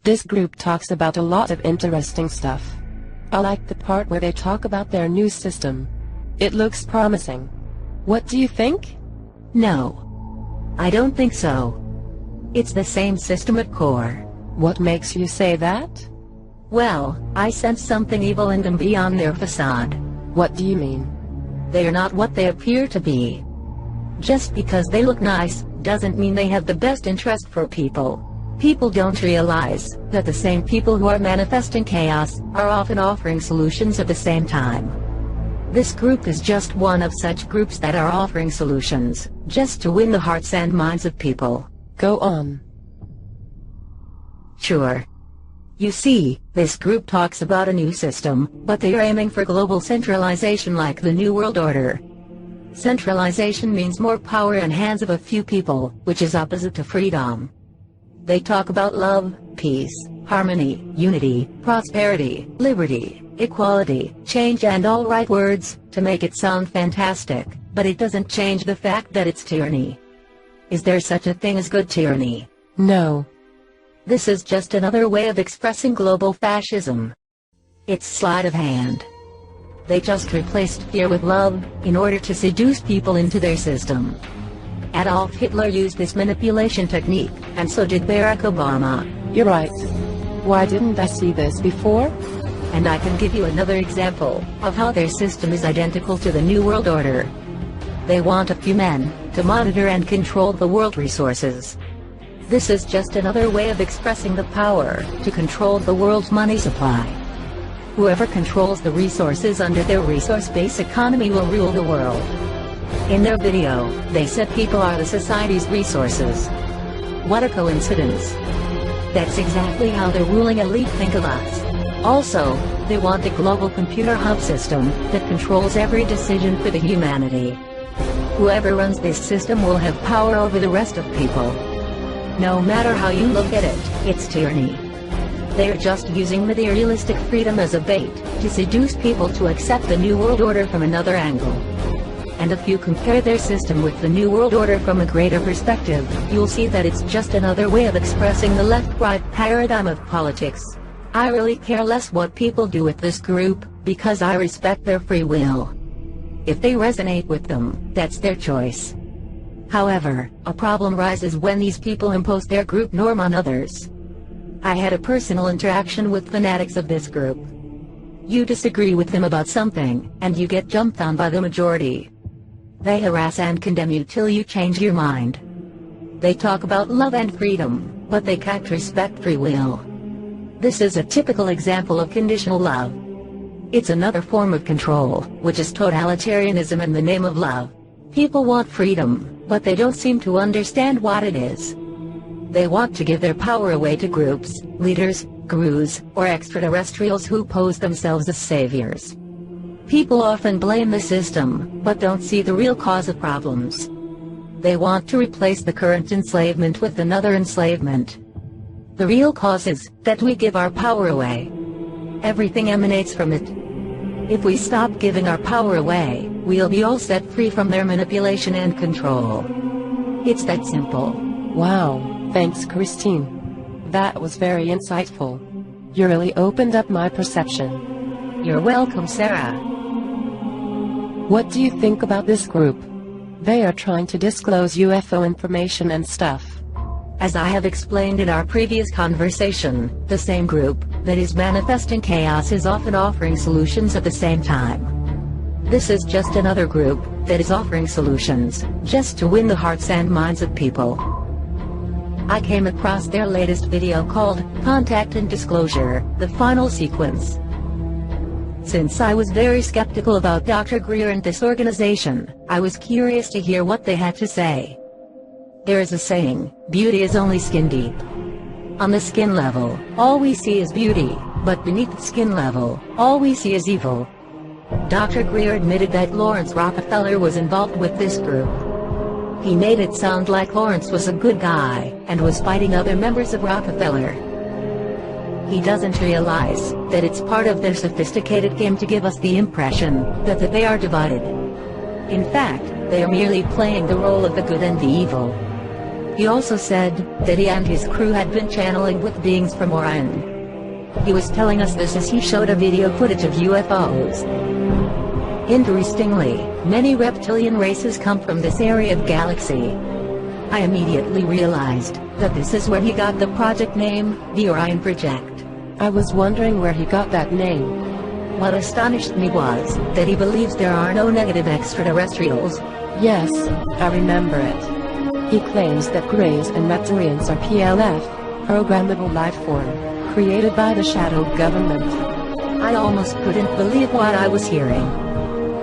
This group talks about a lot of interesting stuff. I like the part where they talk about their new system. It looks promising. What do you think? No. I don't think so. It's the same system at core. What makes you say that? Well, I sense something evil in them beyond their facade. What do you mean? They are not what they appear to be. Just because they look nice, doesn't mean they have the best interest for people. People don't realize that the same people who are manifesting chaos are often offering solutions at the same time. This group is just one of such groups that are offering solutions, just to win the hearts and minds of people. Go on. Sure. You see, this group talks about a new system, but they are aiming for global centralization like the New World Order. Centralization means more power in hands of a few people, which is opposite to freedom. They talk about love, peace, harmony, unity, prosperity, liberty, equality, change and all right words, to make it sound fantastic, but it doesn't change the fact that it's tyranny. Is there such a thing as good tyranny? No. This is just another way of expressing global fascism. It's sleight of hand. They just replaced fear with love, in order to seduce people into their system. Adolf Hitler used this manipulation technique, and so did Barack Obama. You're right. Why didn't I see this before? And I can give you another example of how their system is identical to the New World Order. They want a few men to monitor and control the world resources. This is just another way of expressing the power to control the world's money supply. Whoever controls the resources under their resource-based economy will rule the world. In their video, they said people are the society's resources. What a coincidence. That's exactly how the ruling elite think of us. Also, they want a global computer hub system that controls every decision for the humanity. Whoever runs this system will have power over the rest of people. No matter how you look at it, it's tyranny. They're just using materialistic freedom as a bait to seduce people to accept the New World Order from another angle. And if you compare their system with the New World Order from a greater perspective, you'll see that it's just another way of expressing the left-right paradigm of politics. I really care less what people do with this group, because I respect their free will. If they resonate with them, that's their choice. However, a problem rises when these people impose their group norm on others. I had a personal interaction with fanatics of this group. You disagree with them about something, and you get jumped on by the majority. They harass and condemn you till you change your mind. They talk about love and freedom, but they can't respect free will. This is a typical example of conditional love. It's another form of control, which is totalitarianism in the name of love. People want freedom, but they don't seem to understand what it is. They want to give their power away to groups, leaders, gurus, or extraterrestrials who pose themselves as saviors. People often blame the system, but don't see the real cause of problems. They want to replace the current enslavement with another enslavement. The real cause is that we give our power away. Everything emanates from it. If we stop giving our power away, we'll be all set free from their manipulation and control. It's that simple. Wow, thanks Christine. That was very insightful. You really opened up my perception. You're welcome, Sarah. What do you think about this group? They are trying to disclose UFO information and stuff. As I have explained in our previous conversation, the same group that is manifesting chaos is often offering solutions at the same time. This is just another group that is offering solutions, just to win the hearts and minds of people. I came across their latest video called Contact and Disclosure, the Final Sequence. Since I was very skeptical about Dr. GREER and this organization, I was curious to hear what they had to say. There is a saying, beauty is only skin deep. On the skin level, all we see is beauty, but beneath the skin level, all we see is evil. Dr. GREER admitted that Lawrence Rockefeller was involved with this group. He made it sound like Lawrence was a good guy, and was fighting other members of Rockefeller. He doesn't realize that it's part of their sophisticated game to give us the impression that they are divided. In fact, they are merely playing the role of the good and the evil. He also said that he and his crew had been channeling with beings from Orion. He was telling us this as he showed a video footage of UFOs. Interestingly, many reptilian races come from this area of galaxy. I immediately realized that this is where he got the project name, the Orion Project. I was wondering where he got that name. What astonished me was that he believes there are no negative extraterrestrials. Yes, I remember it. He claims that Greys and Reptilians are PLF, programmable life form, created by the shadow government. I almost couldn't believe what I was hearing.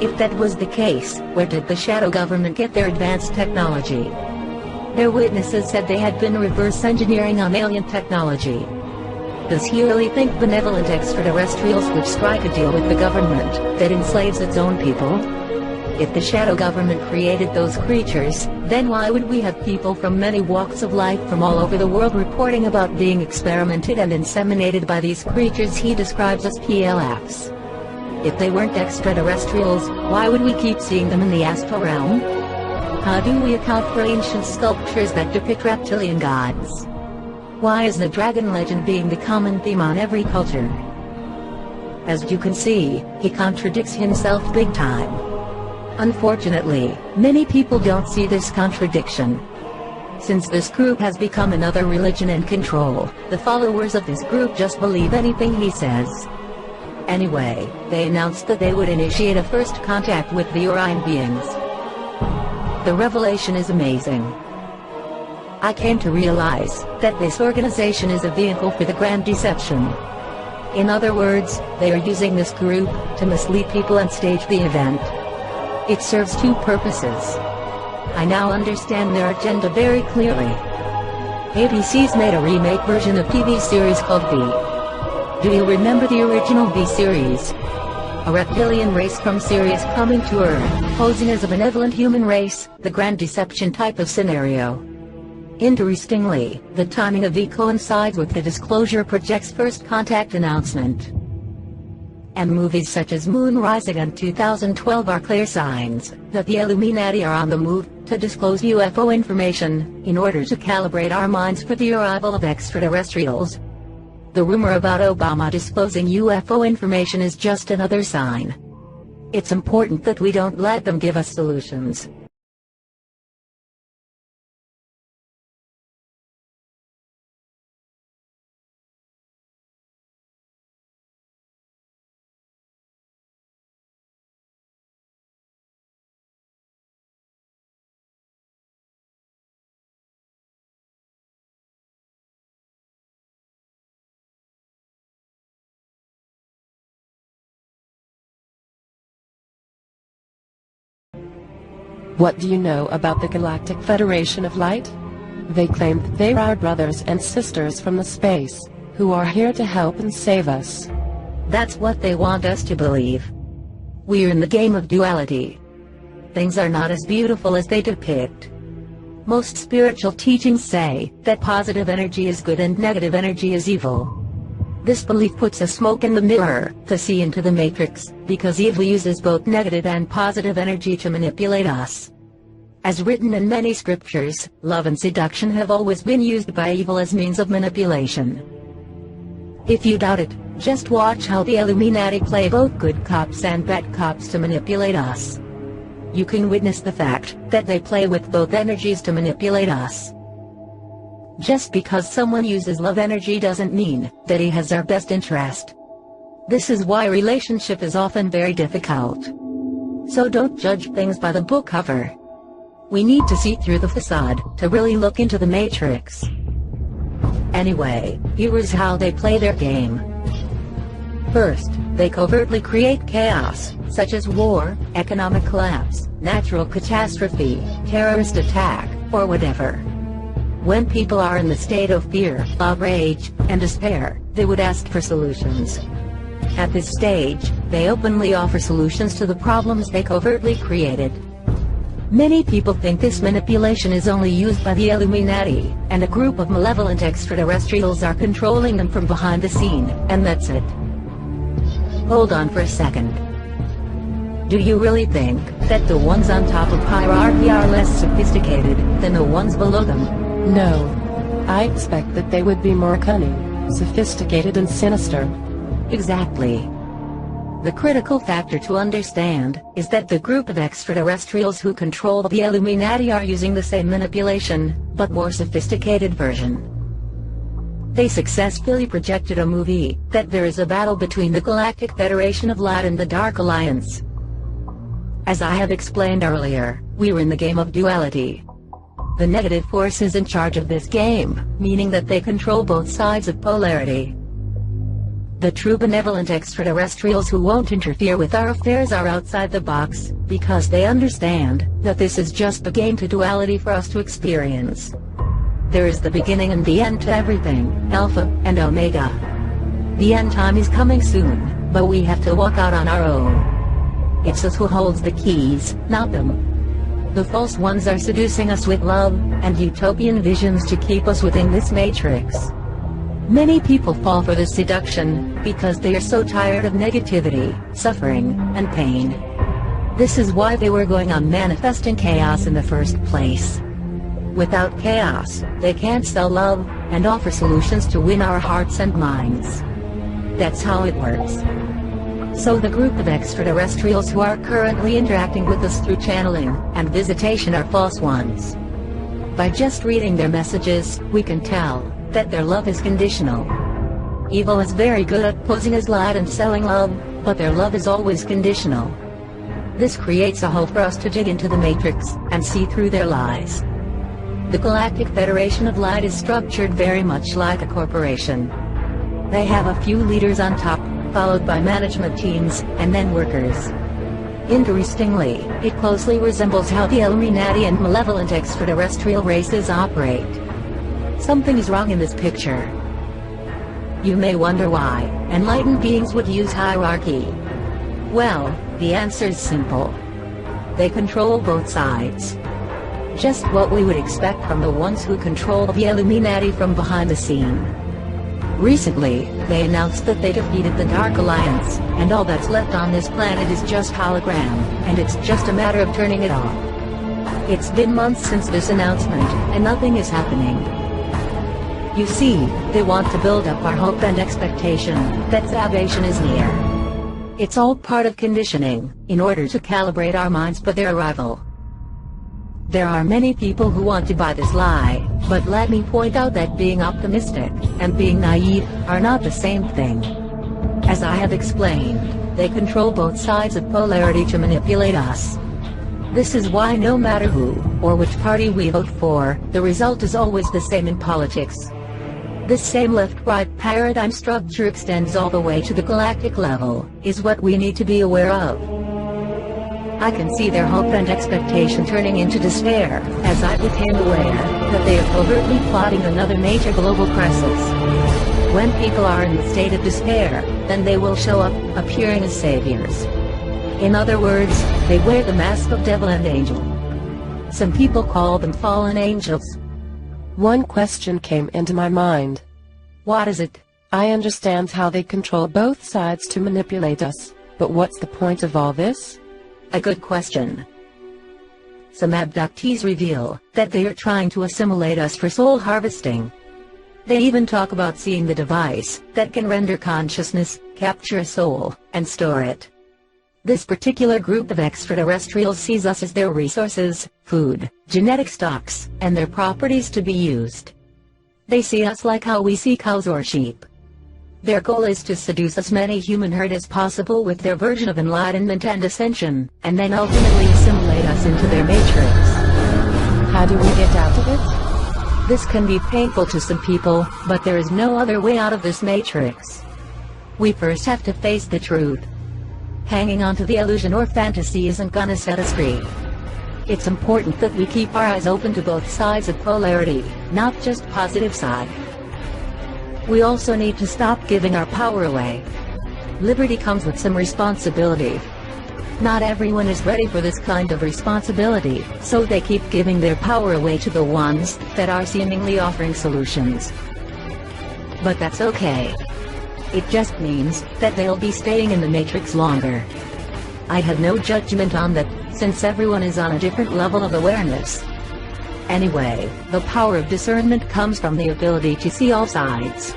If that was the case, where did the shadow government get their advanced technology? Their witnesses said they had been reverse engineering on alien technology. Does he really think benevolent extraterrestrials would strike a deal with the government that enslaves its own people? If the shadow government created those creatures, then why would we have people from many walks of life from all over the world reporting about being experimented and inseminated by these creatures he describes as PLFs? If they weren't extraterrestrials, why would we keep seeing them in the astral realm? How do we account for ancient sculptures that depict reptilian gods? Why is the dragon legend being the common theme on every culture? As you can see, he contradicts himself big time. Unfortunately, many people don't see this contradiction. Since this group has become another religion and control, the followers of this group just believe anything he says. Anyway, they announced that they would initiate a first contact with the Orion beings. The revelation is amazing. I came to realize that this organization is a vehicle for the grand deception. In other words, they are using this group to mislead people and stage the event. It serves two purposes. I now understand their agenda very clearly. ABC's made a remake version of TV series called V. Do you remember the original V series? A reptilian race from Sirius coming to Earth, posing as a benevolent human race, the grand deception type of scenario. Interestingly, the timing of V coincides with the Disclosure Project's first contact announcement. And movies such as Moon Rising and 2012 are clear signs that the Illuminati are on the move to disclose UFO information in order to calibrate our minds for the arrival of extraterrestrials. The rumor about Obama disclosing UFO information is just another sign. It's important that we don't let them give us solutions. What do you know about the Galactic Federation of Light? They claim that they are our brothers and sisters from the space, who are here to help and save us. That's what they want us to believe. We're in the game of duality. Things are not as beautiful as they depict. Most spiritual teachings say that positive energy is good and negative energy is evil. This belief puts a smoke in the mirror to see into the matrix, because evil uses both negative and positive energy to manipulate us. As written in many scriptures, love and seduction have always been used by evil as means of manipulation. If you doubt it, just watch how the Illuminati play both good cops and bad cops to manipulate us. You can witness the fact that they play with both energies to manipulate us. Just because someone uses love energy doesn't mean that he has our best interest. This is why relationship is often very difficult. So don't judge things by the book cover. We need to see through the facade to really look into the matrix. Anyway, here is how they play their game. First, they covertly create chaos, such as war, economic collapse, natural catastrophe, terrorist attack, or whatever. When people are in the state of fear, outrage, and despair, they would ask for solutions. At this stage, they openly offer solutions to the problems they covertly created. Many people think this manipulation is only used by the Illuminati, and a group of malevolent extraterrestrials are controlling them from behind the scene, and that's it. Hold on for a second. Do you really think that the ones on top of hierarchy are less sophisticated than the ones below them? No. I expect that they would be more cunning, sophisticated and sinister. Exactly. The critical factor to understand is that the group of extraterrestrials who control the Illuminati are using the same manipulation, but more sophisticated version. They successfully projected a movie that there is a battle between the Galactic Federation of Light and the Dark Alliance. As I have explained earlier, we are in the game of duality. The negative force is in charge of this game, meaning that they control both sides of polarity. The true benevolent extraterrestrials who won't interfere with our affairs are outside the box, because they understand that this is just a game to duality for us to experience. There is the beginning and the end to everything, Alpha and Omega. The end time is coming soon, but we have to walk out on our own. It's us who holds the keys, not them. The false ones are seducing us with love and utopian visions to keep us within this matrix. Many people fall for this seduction because they are so tired of negativity, suffering, and pain. This is why they were going on manifesting chaos in the first place. Without chaos, they can't sell love and offer solutions to win our hearts and minds. That's how it works. So the group of extraterrestrials who are currently interacting with us through channeling and visitation are false ones. By just reading their messages, we can tell that their love is conditional. Evil is very good at posing as light and selling love, but their love is always conditional. This creates a hole for us to dig into the matrix and see through their lies. The Galactic Federation of Light is structured very much like a corporation. They have a few leaders on top, followed by management teams, and then workers. Interestingly, it closely resembles how the Illuminati and malevolent extraterrestrial races operate. Something is wrong in this picture. You may wonder why enlightened beings would use hierarchy. Well, the answer is simple. They control both sides. Just what we would expect from the ones who control the Illuminati from behind the scene. Recently, they announced that they defeated the Dark Alliance, and all that's left on this planet is just hologram, and it's just a matter of turning it off. It's been months since this announcement, and nothing is happening. You see, they want to build up our hope and expectation that salvation is near. It's all part of conditioning, in order to calibrate our minds for their arrival. There are many people who want to buy this lie, but let me point out that being optimistic and being naive are not the same thing. As I have explained, they control both sides of polarity to manipulate us. This is why no matter who or which party we vote for, the result is always the same in politics. This same left-right paradigm structure extends all the way to the galactic level, is what we need to be aware of. I can see their hope and expectation turning into despair, as I became aware that they are covertly plotting another major global crisis. When people are in the state of despair, then they will show up, appearing as saviors. In other words, they wear the mask of devil and angel. Some people call them fallen angels. One question came into my mind. What is it? I understand how they control both sides to manipulate us, but what's the point of all this? A good question. Some abductees reveal that they are trying to assimilate us for soul harvesting. They even talk about seeing the device that can render consciousness, capture a soul, and store it. This particular group of extraterrestrials sees us as their resources, food, genetic stocks, and their properties to be used. They see us like how we see cows or sheep. Their goal is to seduce as many human herd as possible with their version of enlightenment and ascension, and then ultimately assimilate us into their matrix. How do we get out of it? This can be painful to some people, but there is no other way out of this matrix. We first have to face the truth. Hanging on to the illusion or fantasy isn't gonna set us free. It's important that we keep our eyes open to both sides of polarity, not just positive side. We also need to stop giving our power away. Liberty comes with some responsibility. Not everyone is ready for this kind of responsibility, so they keep giving their power away to the ones that are seemingly offering solutions. But that's okay. It just means that they'll be staying in the matrix longer. I have no judgment on that, since everyone is on a different level of awareness. Anyway, the power of discernment comes from the ability to see all sides.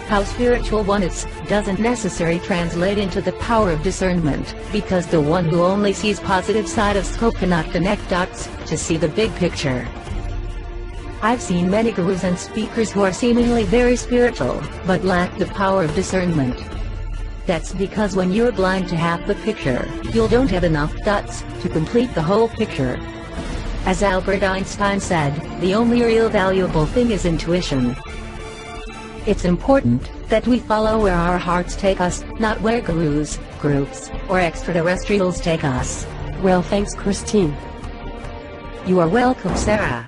How spiritual one is doesn't necessarily translate into the power of discernment, because the one who only sees positive side of scope cannot connect dots to see the big picture. I've seen many gurus and speakers who are seemingly very spiritual, but lack the power of discernment. That's because when you're blind to half the picture, you don't have enough dots to complete the whole picture. As Albert Einstein said, the only real valuable thing is intuition. It's important that we follow where our hearts take us, not where gurus, groups, or extraterrestrials take us. Well, thanks, Christine. You are welcome, Sarah.